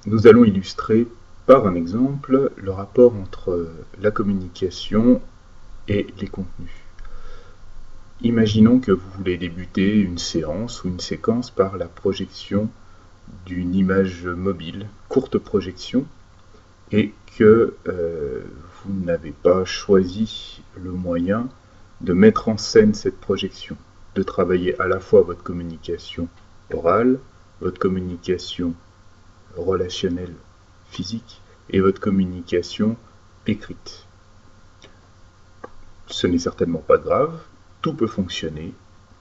Nous allons illustrer par un exemple le rapport entre la communication et les contenus. Imaginons que vous voulez débuter une séance ou une séquence par la projection d'une image mobile, courte projection, et que vous n'avez pas choisi le moyen de mettre en scène cette projection, de travailler à la fois votre communication orale, votre communication relationnelle physique et votre communication écrite. Ce n'est certainement pas grave, tout peut fonctionner,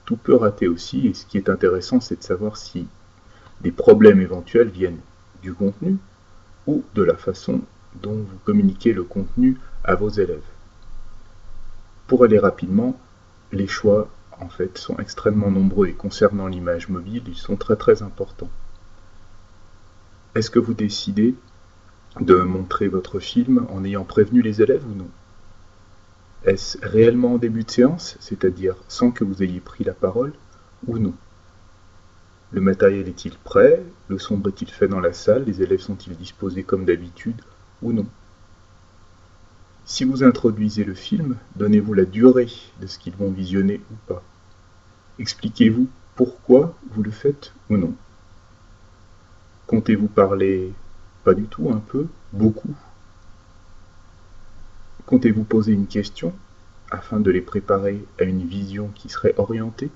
tout peut rater aussi, et ce qui est intéressant, c'est de savoir si des problèmes éventuels viennent du contenu ou de la façon dont vous communiquez le contenu à vos élèves. Pour aller rapidement, les choix en fait sont extrêmement nombreux et concernant l'image mobile, ils sont très importants. Est-ce que vous décidez de montrer votre film en ayant prévenu les élèves ou non? Est-ce réellement en début de séance, c'est-à-dire sans que vous ayez pris la parole, ou non? Le matériel est-il prêt? Le son est-il fait dans la salle? Les élèves sont-ils disposés comme d'habitude, ou non? Si vous introduisez le film, donnez-vous la durée de ce qu'ils vont visionner ou pas. Expliquez-vous pourquoi vous le faites ou non. Comptez-vous parler pas du tout, un peu, beaucoup? Comptez-vous poser une question afin de les préparer à une vision qui serait orientée?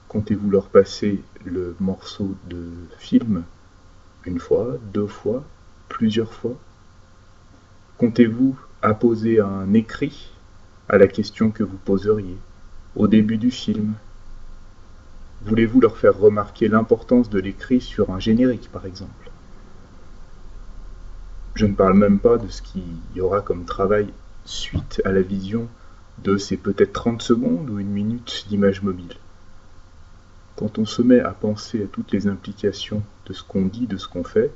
Comptez-vous leur passer le morceau de film une fois, deux fois, plusieurs fois? Comptez-vous apposer un écrit à la question que vous poseriez au début du film? Voulez-vous leur faire remarquer l'importance de l'écrit sur un générique, par exemple? Je ne parle même pas de ce qu'il y aura comme travail suite à la vision de ces peut-être 30 secondes ou une minute d'image mobile. Quand on se met à penser à toutes les implications de ce qu'on dit, de ce qu'on fait,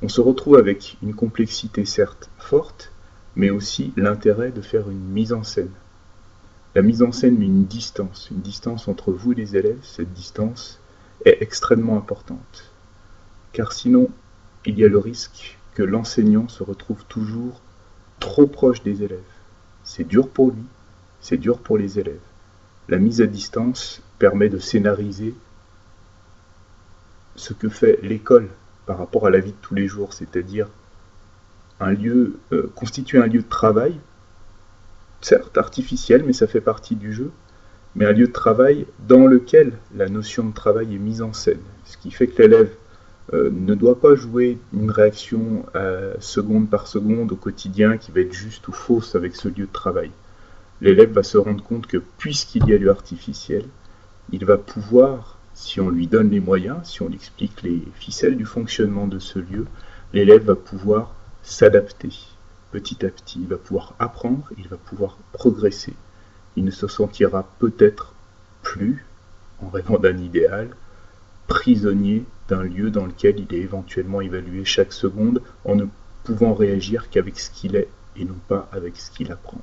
on se retrouve avec une complexité certes forte, mais aussi l'intérêt de faire une mise en scène. La mise en scène met une distance entre vous et les élèves. Cette distance est extrêmement importante, car sinon, il y a le risque que l'enseignant se retrouve toujours trop proche des élèves. C'est dur pour lui, c'est dur pour les élèves. La mise à distance permet de scénariser ce que fait l'école par rapport à la vie de tous les jours, c'est-à-dire constituer un lieu de travail, certes artificiel, mais ça fait partie du jeu, mais un lieu de travail dans lequel la notion de travail est mise en scène, ce qui fait que l'élève ne doit pas jouer une réaction seconde par seconde au quotidien qui va être juste ou fausse avec ce lieu de travail. L'élève va se rendre compte que puisqu'il y a lieu artificiel, il va pouvoir, si on lui donne les moyens, si on lui explique les ficelles du fonctionnement de ce lieu, l'élève va pouvoir s'adapter petit à petit, il va pouvoir apprendre, il va pouvoir progresser. Il ne se sentira peut-être plus, en rêvant d'un idéal, prisonnier d'un lieu dans lequel il est éventuellement évalué chaque seconde en ne pouvant réagir qu'avec ce qu'il est et non pas avec ce qu'il apprend.